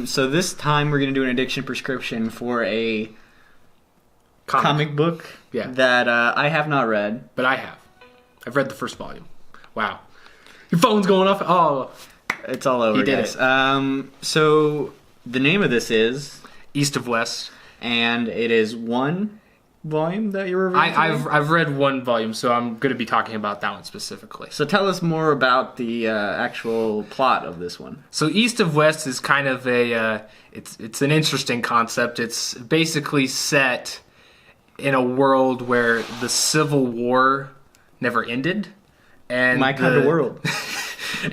So this time we're going to do an addiction prescription for a comic book that I have not read. But I have. I've read the first volume. Wow. Your phone's going off. Oh. It's all over, He did guys. So the name of this is East of West. And it is one volume that you're reviewing today? I've read one volume, so I'm going to be talking about that one specifically. So tell us more about the actual plot of this one. So East of West is kind of it's an interesting concept. It's basically set in a world where the Civil War never ended. And my kind of world.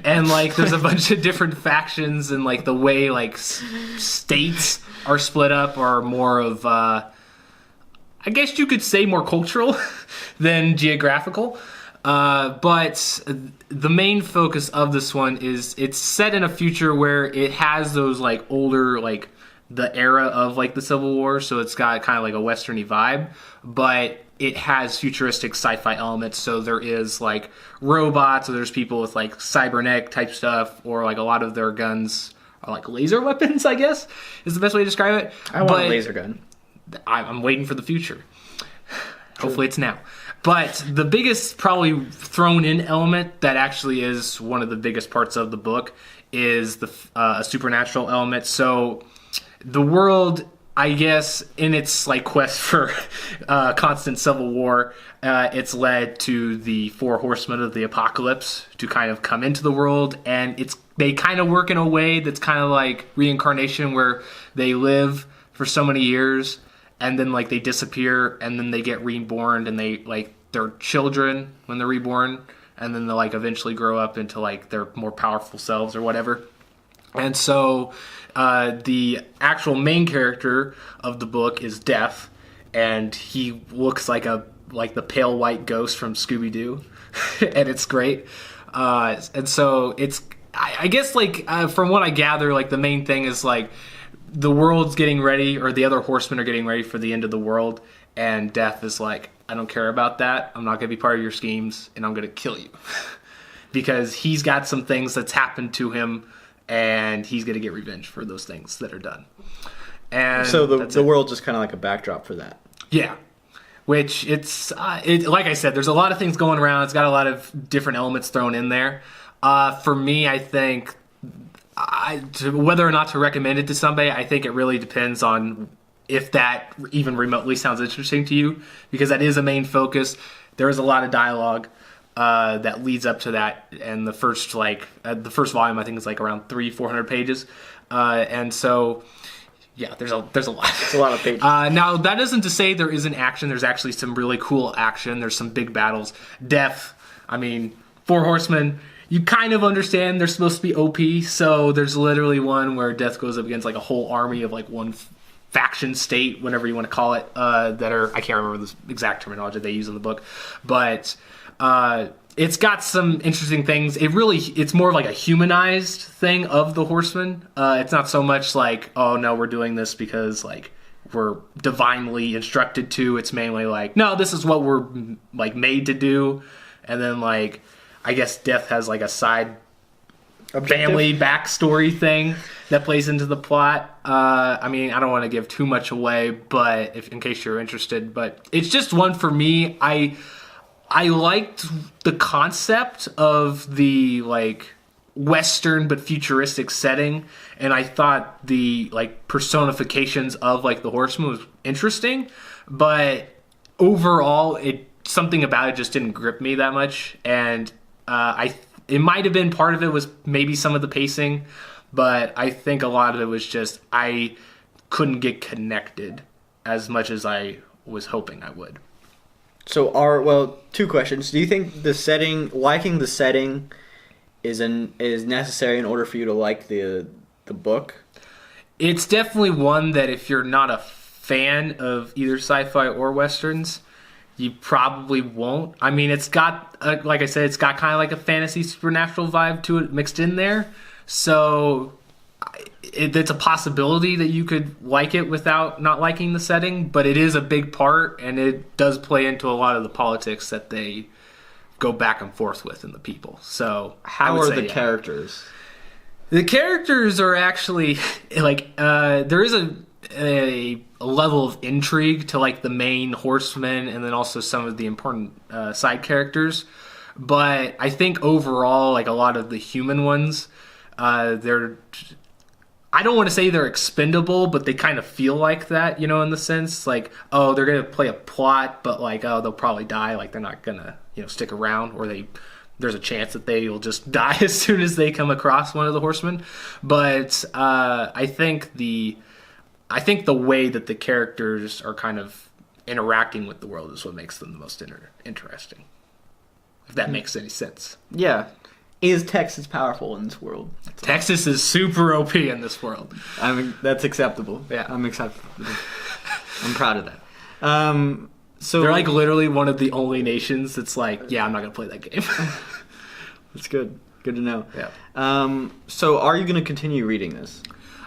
And like there's a bunch of different factions, and like the way like states are split up are more of I guess you could say more cultural than geographical. But the main focus of this one is it's set in a future where it has those like older, like the era of like the Civil War. So it's got kind of like a Western-y vibe, but it has futuristic sci-fi elements. So there is like robots, or there's people with like cybernetic type stuff, or like a lot of their guns are like laser weapons, I guess is the best way to describe it. I want a laser gun. I'm waiting for the future. Hopefully it's now. But the biggest probably thrown in element that actually is one of the biggest parts of the book is the a supernatural element. So the world, I guess, in its like quest for constant civil war, it's led to the four horsemen of the apocalypse to kind of come into the world, and they kind of work in a way that's kind of like reincarnation, where they live for so many years and then like they disappear, and then they get reborn, and they like they're children when they're reborn, and then they like eventually grow up into like their more powerful selves or whatever. And so the actual main character of the book is Death, and he looks like the pale white ghost from Scooby-Doo, and it's great. And so it's, I guess, like from what I gather, like the main thing is like the world's getting ready, or the other horsemen are getting ready for the end of the world, and Death is like, I don't care about that. I'm not going to be part of your schemes, and I'm going to kill you. Because he's got some things that's happened to him, and he's going to get revenge for those things that are done. And so the world's just kind of like a backdrop for that. Yeah. Which it's like I said, there's a lot of things going around. It's got a lot of different elements thrown in there. For me, I think whether or not to recommend it to somebody, I think it really depends on if that even remotely sounds interesting to you, because that is a main focus. There is a lot of dialogue that leads up to that, and the first volume I think is like around 300-400 pages, and so yeah, there's a lot. It's a lot of pages. Now that isn't to say there isn't action. There's actually some really cool action. There's some big battles. Death, I mean, Four Horsemen. You kind of understand they're supposed to be OP, so there's literally one where Death goes up against like a whole army of like one faction state, whatever you want to call it, that are, I can't remember the exact terminology they use in the book, but it's got some interesting things. It's more like a humanized thing of the horsemen. It's not so much like, oh no, we're doing this because like we're divinely instructed to. It's mainly like, no, this is what we're like made to do. And then like, I guess Death has like a side family backstory thing that plays into the plot. I mean, I don't want to give too much away, but in case you're interested, but it's just one for me. I liked the concept of the like Western but futuristic setting, and I thought the like personifications of like the horseman was interesting, but overall something about it just didn't grip me that much, and it might have been part of it was maybe some of the pacing, but I think a lot of it was just I couldn't get connected as much as I was hoping I would. So two questions. Do you think liking the setting is necessary in order for you to like the book? It's definitely one that if you're not a fan of either sci-fi or westerns, you probably won't. I mean, it's got, like I said, it's got kind of like a fantasy supernatural vibe to it mixed in there. So it's a possibility that you could like it without not liking the setting, but it is a big part, and it does play into a lot of the politics that they go back and forth with in the people. So how are the characters? The characters are actually like there is a level of intrigue to like the main horsemen and then also some of the important side characters. But I think overall, like a lot of the human ones, they're, I don't want to say they're expendable, but they kind of feel like that, you know, in the sense like, oh, they're going to play a plot, but like, oh, they'll probably die. Like they're not going to, you know, stick around, or there's a chance that they will just die as soon as they come across one of the horsemen. But I think the way that the characters are kind of interacting with the world is what makes them the most interesting. If that makes any sense. Yeah. Is Texas powerful in this world? Texas is super OP in this world. I mean, that's acceptable. Yeah. I'm acceptable. I'm proud of that. So they're like literally one of the only nations that's like, yeah, I'm not going to play that game. That's good. Good to know. Yeah. So are you going to continue reading this?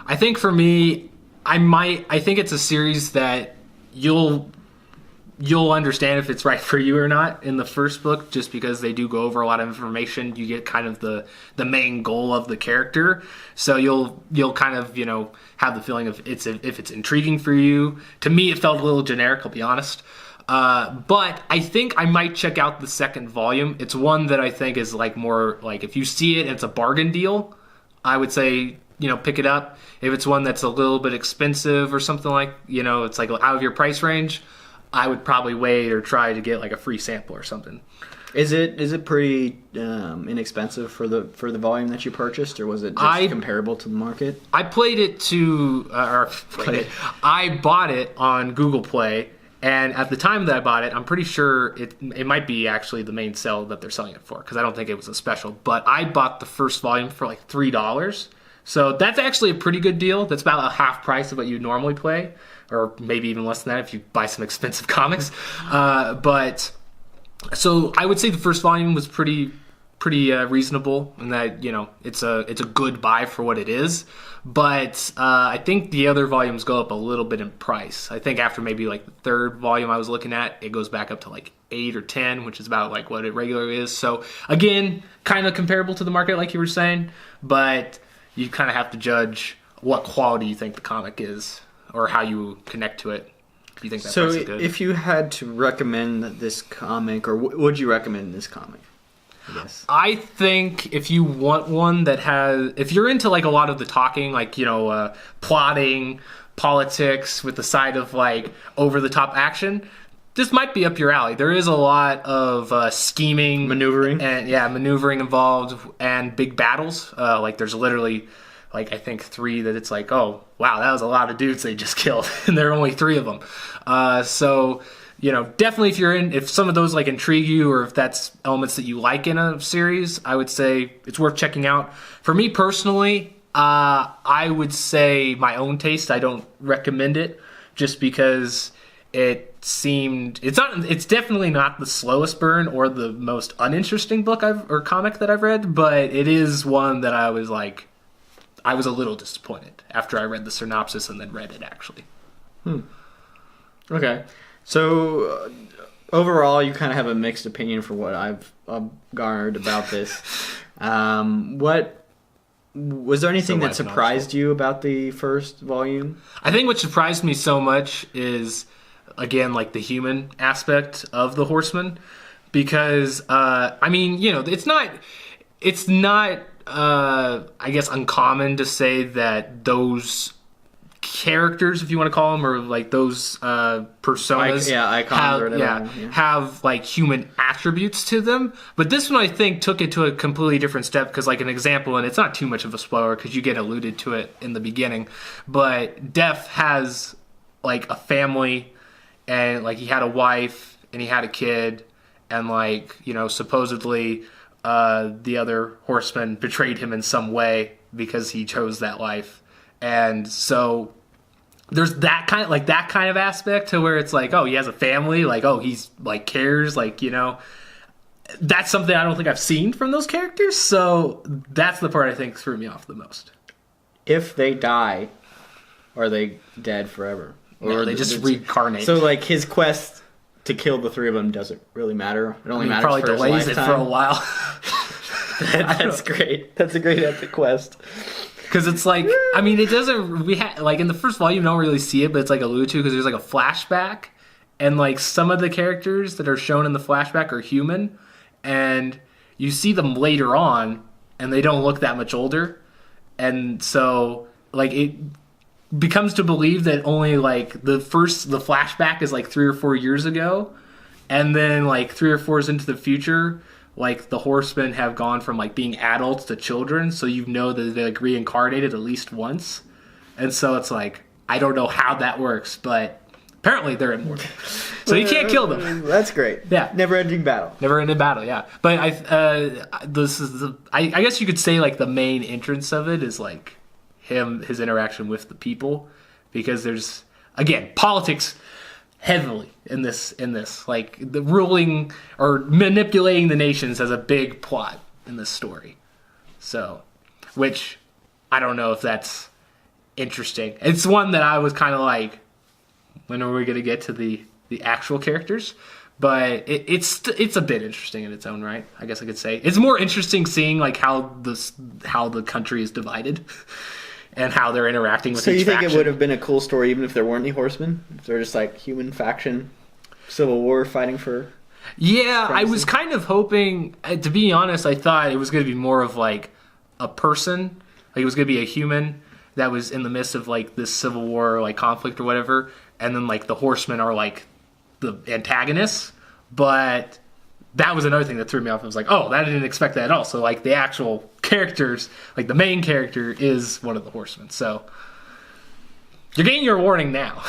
I think for me, I think it's a series that you'll understand if it's right for you or not in the first book, just because they do go over a lot of information. You get kind of the main goal of the character, so you'll kind of, you know, have the feeling of if it's intriguing for you. To me, it felt a little generic, I'll be honest. But I think I might check out the second volume. It's one that I think is like more like, if you see it and it's a bargain deal, I would say, you know, pick it up. If it's one that's a little bit expensive or something, like, you know, it's like out of your price range, I would probably wait or try to get like a free sample or something. Is it pretty inexpensive for the volume that you purchased, or was it just comparable to the market? I I bought it on Google Play, and at the time that I bought it, I'm pretty sure it might be actually the main sale that they're selling it for, because I don't think it was a special. But I bought the first volume for like $3. So that's actually a pretty good deal. That's about a half price of what you'd normally pay, or maybe even less than that if you buy some expensive comics. But so I would say the first volume was pretty reasonable, and that, you know, it's a good buy for what it is. But I think the other volumes go up a little bit in price. I think after maybe like the third volume I was looking at, it goes back up to like 8 or 10, which is about like what it regularly is. So again, kind of comparable to the market, like you were saying, but you kind of have to judge what quality you think the comic is, or how you connect to it. Do you think that price is good? If you had to recommend this comic, or would you recommend this comic? Yes. I think if you want one that has, if you're into like a lot of the talking, like, you know, plotting, politics with the side of like over the top action, this might be up your alley. There is a lot of scheming, maneuvering involved, and big battles. Like there's literally, like, I think 3 that it's like, oh wow, that was a lot of dudes they just killed, and there are only 3 of them. So, you know, definitely if some of those like intrigue you, or if that's elements that you like in a series, I would say it's worth checking out. For me personally, I would say my own taste, I don't recommend it, just because it's definitely not the slowest burn or the most uninteresting book or comic that I've read, but it is one that I was a little disappointed after I read the synopsis and then read it actually. Okay. So overall, you kind of have a mixed opinion for what I've garnered about this. What was there anything that surprised you about the first volume? I think what surprised me so much is, again, like the human aspect of the Horsemen, because I mean, you know, it's not I guess uncommon to say that those characters, if you want to call them, or like those personas, icons, have like human attributes to them. But this one, I think, took it to a completely different step, because like an example, and it's not too much of a spoiler because you get alluded to it in the beginning, but Def has like a family, and like he had a wife and he had a kid, and like, you know, supposedly the other horseman betrayed him in some way because he chose that life. And so there's that kind of aspect to where it's like, oh, he has a family, like, oh, he's like cares, like, you know, that's something I don't think I've seen from those characters. So that's the part I think threw me off the most. If they die, are they dead forever? Or they just reincarnate. So like his quest to kill the 3 of them doesn't really matter. It only matters probably for his delays lifetime. it for a while. That's great. That's a great epic quest. Because it's like, I mean, it doesn't, like in the first volume, you don't really see it, but it's like alluded to because there's like a flashback, and like some of the characters that are shown in the flashback are human, and you see them later on, and they don't look that much older, and so like it becomes to believe that only like the flashback is like 3 or 4 years ago, and then like 3 or 4 years into the future, like the horsemen have gone from like being adults to children, so you know that they like reincarnated at least once. And so it's like, I don't know how that works, but apparently they're immortal. So you can't kill them. That's great. Yeah. Never ending battle, yeah. But I guess you could say like the main entrance of it is like his interaction with the people, because there's, again, politics heavily in this, like the ruling or manipulating the nations has a big plot in this story. So, which I don't know if that's interesting. It's one that I was kind of like, when are we going to get to the actual characters? But it's a bit interesting in its own right, I guess I could say. It's more interesting seeing like how the country is divided and how they're interacting with each faction. So you think it would have been a cool story even if there weren't any horsemen? If they're just like human faction, civil war fighting for... Yeah, privacy? I was kind of hoping, to be honest, I thought it was going to be more of like a person. Like it was going to be a human that was in the midst of like this civil war like conflict or whatever. And then like the horsemen are like the antagonists. But that was another thing that threw me off. I was like, oh, I didn't expect that at all. So like the actual characters, like the main character is one of the horsemen. So you're getting your warning now.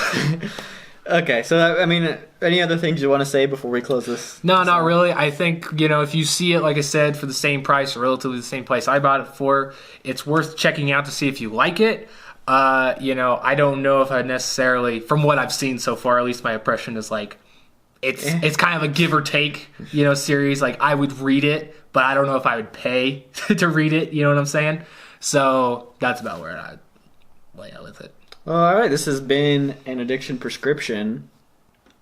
Okay, so I mean, any other things you want to say before we close this? No, not really. I think, if you see it, like I said, for the same price or relatively the same price I bought it for, it's worth checking out to see if you like it. I don't know if I necessarily, from what I've seen so far, at least my impression is like, it's kind of a give or take, series. Like I would read it, but I don't know if I would pay to read it. You know what I'm saying? So that's about where I'd lay out with it. All right, this has been an addiction prescription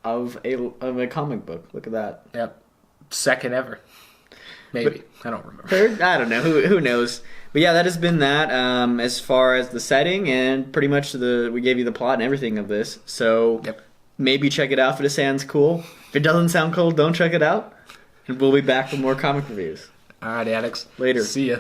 of a comic book. Look at that. Yep, second ever. Maybe. But, I don't remember. Third? I don't know. Who knows? But yeah, that has been that. As far as the setting and pretty much we gave you the plot and everything of this. So maybe check it out if it sounds cool. If it doesn't sound cool, don't check it out. And we'll be back with more comic reviews. All right, Addicts. Later. See ya.